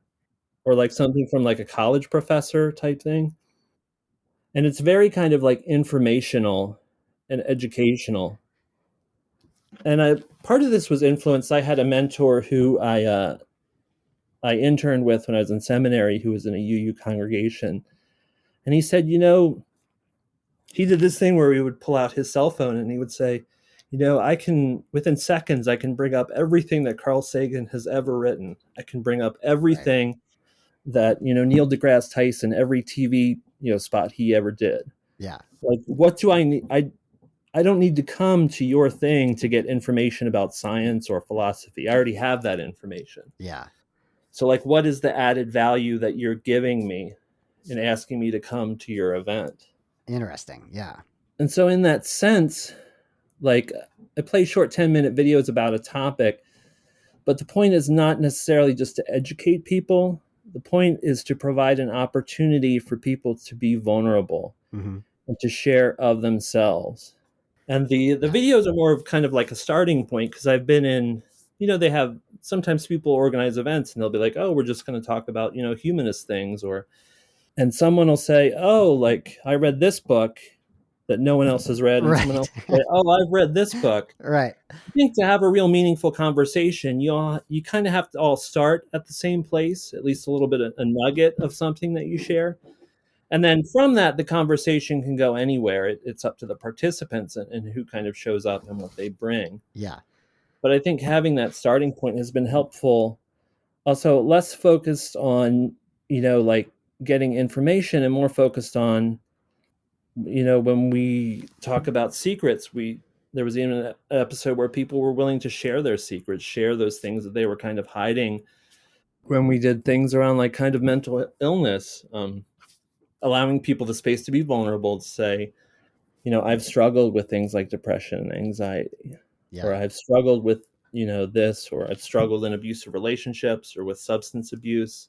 or like something from like a college professor type thing. And it's very kind of like informational and educational. And part of this was influenced. I had a mentor who I interned with when I was in seminary, who was in a UU congregation, and he said, he did this thing where he would pull out his cell phone and he would say, I can, within seconds, I can bring up everything that Carl Sagan has ever written. I can bring up Right. everything that, Neil deGrasse Tyson, every TV, spot he ever did. Yeah. Like, what do I need? I don't need to come to your thing to get information about science or philosophy. I already have that information. Yeah. So, like, what is the added value that you're giving me in asking me to come to your event? Interesting. Yeah. And so, in that sense, like, I play short 10-minute videos about a topic, but the point is not necessarily just to educate people. The point is to provide an opportunity for people to be vulnerable Mm-hmm. and to share of themselves. And the Yeah. videos are more of kind of like a starting point because I've been in, they have sometimes people organize events and they'll be like, oh, we're just going to talk about, humanist things, and someone will say, oh, like I read this book that no one else has read, and someone Right. else will say, oh, I've read this book. Right. I think to have a real meaningful conversation, you kind of have to all start at the same place, at least a little bit of a nugget of something that you share. And then from that, the conversation can go anywhere. It's up to the participants and who kind of shows up and what they bring. Yeah. But I think having that starting point has been helpful. Also, less focused on, like getting information and more focused on, when we talk about secrets, there was even an episode where people were willing to share their secrets, share those things that they were kind of hiding when we did things around like kind of mental illness, allowing people the space to be vulnerable to say, I've struggled with things like depression and anxiety, or Yeah. I've struggled with, this, or I've struggled in abusive relationships or with substance abuse.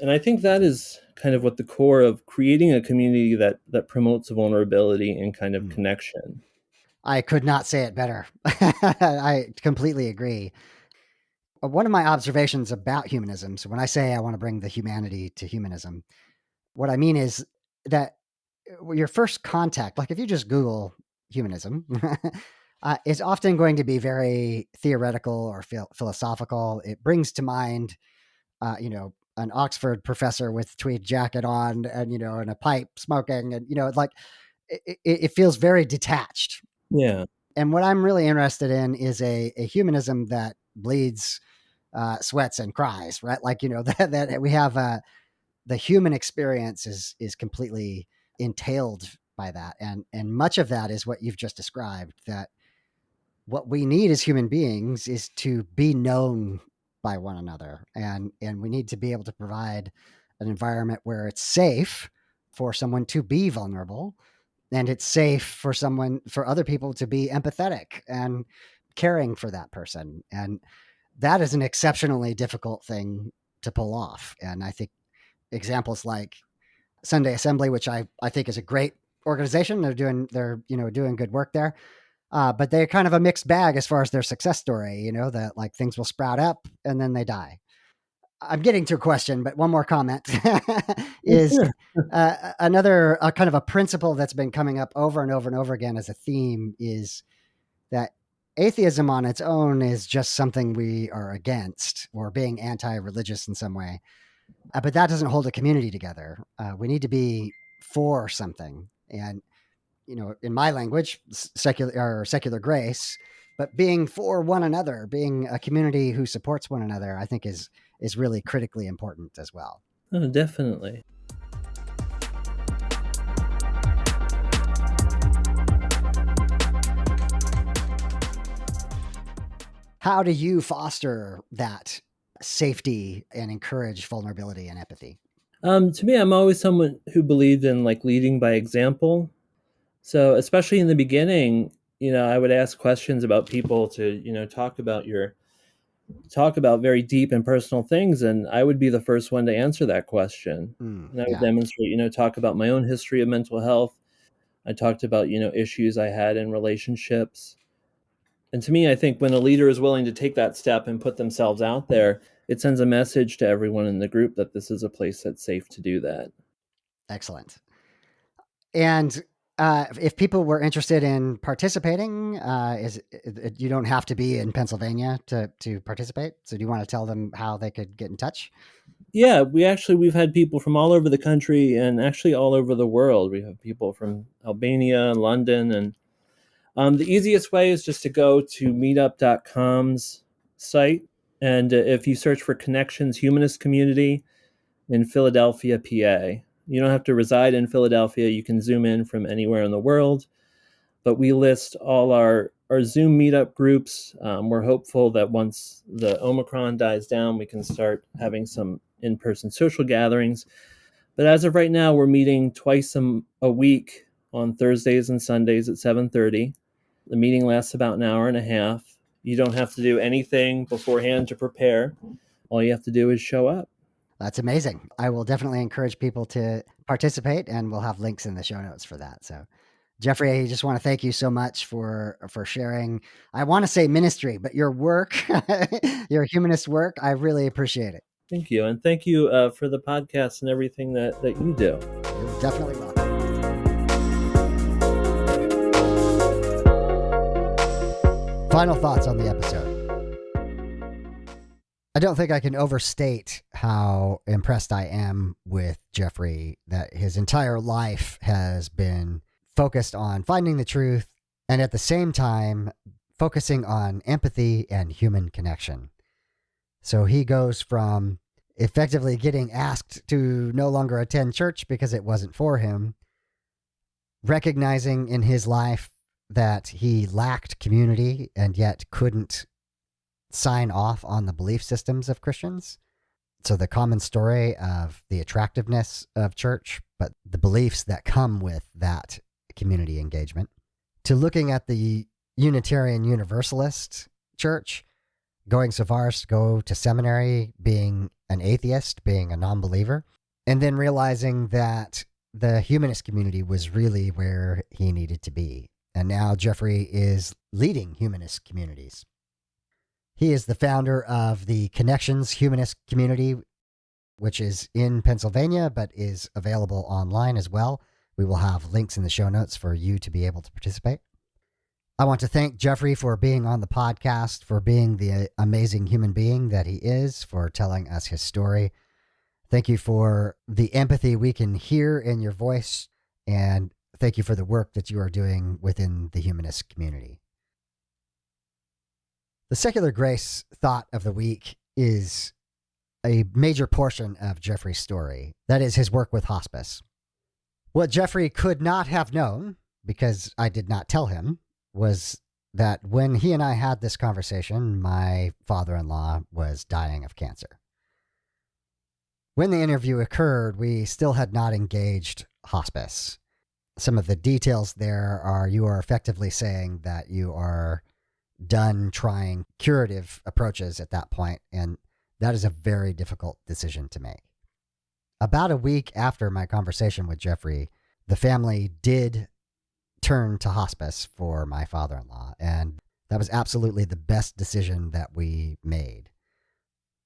And I think that is kind of what the core of creating a community that promotes vulnerability and kind of Mm. connection. I could not say it better. I completely agree. One of my observations about humanism, so when I say I want to bring the humanity to humanism, what I mean is that your first contact, like if you just Google humanism, is often going to be very theoretical or philosophical. It brings to mind, an Oxford professor with tweed jacket on and, and a pipe smoking and, like it feels very detached. Yeah. And what I'm really interested in is a humanism that bleeds, sweats and cries, right? Like, that we have, the human experience is completely entailed by that. And much of that is what you've just described, that what we need as human beings is to be known by one another. And we need to be able to provide an environment where it's safe for someone to be vulnerable, and it's safe for other people to be empathetic and caring for that person. And that is an exceptionally difficult thing to pull off. And I think examples like Sunday Assembly, which I think is a great organization. They're doing good work there. But they're kind of a mixed bag as far as their success story, that like things will sprout up and then they die. I'm getting to a question, but one more comment Oh, is sure. another kind of a principle that's been coming up over and over and over again as a theme is that atheism on its own is just something we are against or being anti-religious in some way. But that doesn't hold a community together. We need to be for something. And, in my language, secular grace, but being for one another, being a community who supports one another, I think is really critically important as well. Oh, definitely. How do you foster that safety and encourage vulnerability and empathy? To me, I'm always someone who believed in like leading by example. So, especially in the beginning, I would ask questions about people to, talk about very deep and personal things, and I would be the first one to answer that question. And I would Yeah, demonstrate, talk about my own history of mental health. I talked about, issues I had in relationships. And to me, I think when a leader is willing to take that step and put themselves out there, it sends a message to everyone in the group that this is a place that's safe to do that. excellent. And if people were interested in participating, you don't have to be in Pennsylvania to participate. So, do you want to tell them how they could get in touch? Yeah, we've had people from all over the country and actually all over the world. We have people from Albania, London, and the easiest way is just to go to meetup.com's site. And if you search for Connections Humanist Community in Philadelphia, PA, you don't have to reside in Philadelphia. You can zoom in from anywhere in the world. But we list all our Zoom meetup groups. We're hopeful that once the Omicron dies down, we can start having some in-person social gatherings. But as of right now, we're meeting twice a week on Thursdays and Sundays at 7:30. The meeting lasts about an hour and a half. You don't have to do anything beforehand to prepare. All you have to do is show up. That's amazing. I will definitely encourage people to participate, and we'll have links in the show notes for that. So, Jeffrey, I just want to thank you so much for sharing. I want to say ministry, but your work, your humanist work, I really appreciate it. Thank you. And thank you for the podcast and everything that you do. You're definitely welcome. Final thoughts on the episode. I don't think I can overstate how impressed I am with Jeffrey, that his entire life has been focused on finding the truth and at the same time focusing on empathy and human connection. So he goes from effectively getting asked to no longer attend church because it wasn't for him, recognizing in his life that he lacked community and yet couldn't sign off on the belief systems of Christians. So the common story of the attractiveness of church, but the beliefs that come with that community engagement, to looking at the Unitarian Universalist church, going so far as to go to seminary, being an atheist, being a non-believer, and then realizing that the humanist community was really where he needed to be. And now Jeffrey is leading humanist communities. He is the founder of the Connections Humanist Community, which is in Pennsylvania, but is available online as well. We will have links in the show notes for you to be able to participate. I want to thank Jeffrey for being on the podcast, for being the amazing human being that he is, for telling us his story. Thank you for the empathy we can hear in your voice, and thank you for the work that you are doing within the humanist community. The secular grace thought of the week is a major portion of Jeffrey's story. That is his work with Hospice. What Jeffrey could not have known, because I did not tell him, was that when he and I had this conversation, my father-in-law was dying of cancer. When the interview occurred, we still had not engaged Hospice. Some of the details there are you are effectively saying that you are done trying curative approaches at that point, and that is a very difficult decision to make. About a week after my conversation with Jeffrey, the family did turn to hospice for my father-in-law, and that was absolutely the best decision that we made.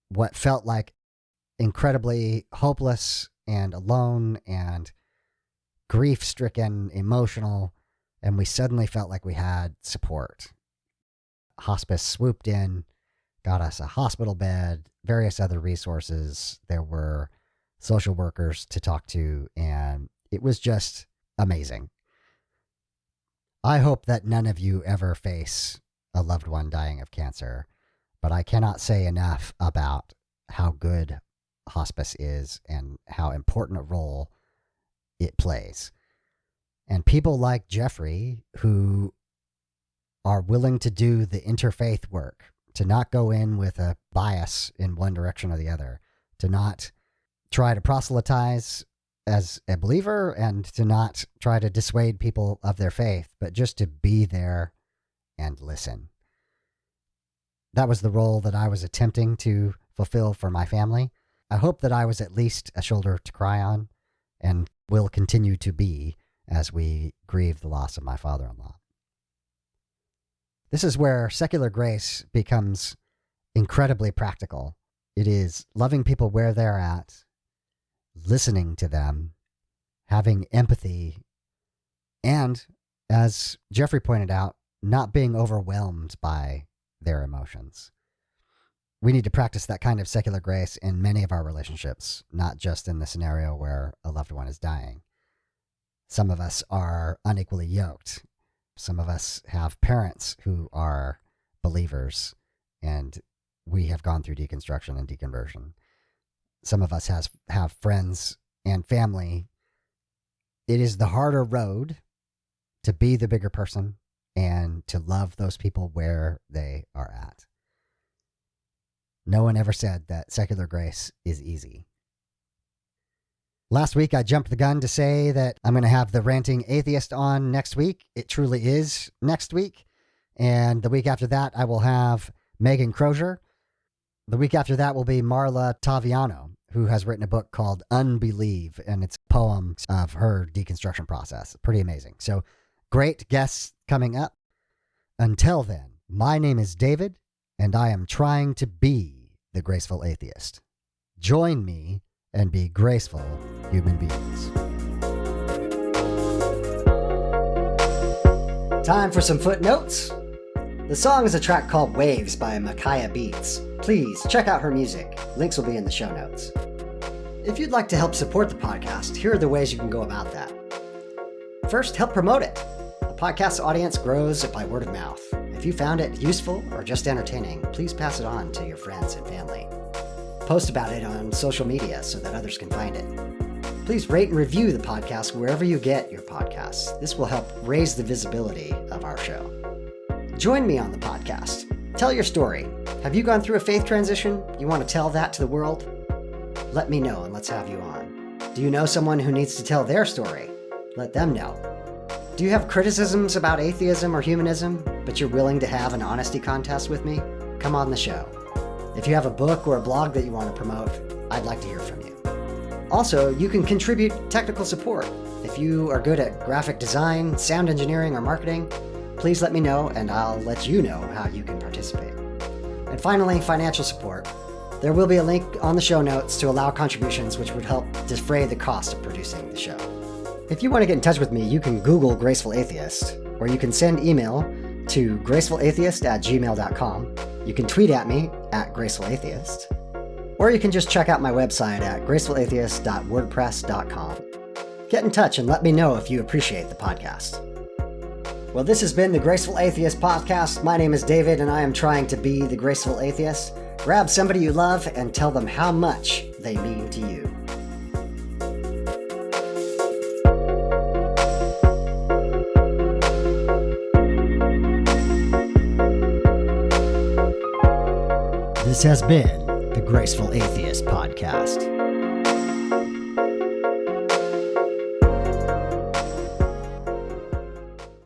What felt like incredibly hopeless and alone and grief-stricken, emotional, and we suddenly felt like we had support. Hospice swooped in, got us a hospital bed, various other resources. There were social workers to talk to, and it was just amazing. I hope that none of you ever face a loved one dying of cancer, but I cannot say enough about how good hospice is and how important a role it plays. And people like Jeffrey, who are willing to do the interfaith work, to not go in with a bias in one direction or the other, to not try to proselytize as a believer and to not try to dissuade people of their faith, but just to be there and listen. That was the role that I was attempting to fulfill for my family. I hope that I was at least a shoulder to cry on and will continue to be as we grieve the loss of my father-in-law. This is where secular grace becomes incredibly practical. It is loving people where they're at, listening to them, having empathy, and, as Jeffrey pointed out, not being overwhelmed by their emotions. We need to practice that kind of secular grace in many of our relationships, not just in the scenario where a loved one is dying. Some of us are unequally yoked. Some of us have parents who are believers, and we have gone through deconstruction and deconversion. Some of us have friends and family. It is the harder road to be the bigger person and to love those people where they are at. No one ever said that secular grace is easy. Last week, I jumped the gun to say that I'm going to have the Ranting Atheist on next week. It truly is next week. And the week after that, I will have Megan Crozier. The week after that will be Marla Taviano, who has written a book called Unbelieve, and it's poems of her deconstruction process. Pretty amazing. So great guests coming up. Until then, my name is David, and I am trying to be the graceful atheist. Join me and be graceful human beings. Time for some footnotes. The song is a track called Waves by Micaiah Beats. Please check out her music. Links will be in the show notes. If you'd like to help support the podcast, here are the ways you can go about that. First, help promote it. The podcast audience grows by word of mouth. If you found it useful or just entertaining, please pass it on to your friends and family. Post about it on social media so that others can find it. Please rate and review the podcast wherever you get your podcasts. This will help raise the visibility of our show. Join me on the podcast. Tell your story. Have you gone through a faith transition? You want to tell that to the world? Let me know and let's have you on. Do you know someone who needs to tell their story? Let them know. Do you have criticisms about atheism or humanism, but you're willing to have an honesty contest with me? Come on the show. If you have a book or a blog that you want to promote, I'd like to hear from you. Also, you can contribute technical support. If you are good at graphic design, sound engineering, or marketing, please let me know and I'll let you know how you can participate. And finally, financial support. There will be a link on the show notes to allow contributions which would help defray the cost of producing the show. If you want to get in touch with me, you can Google Graceful Atheist, or you can send email to gracefulatheist@gmail.com. You can tweet at me at gracefulatheist, or you can just check out my website at gracefulatheist.wordpress.com. Get in touch and let me know if you appreciate the podcast. Well, this has been the Graceful Atheist Podcast. My name is David, and I am trying to be the Graceful Atheist. Grab somebody you love and tell them how much they mean to you. This has been the Graceful Atheist Podcast.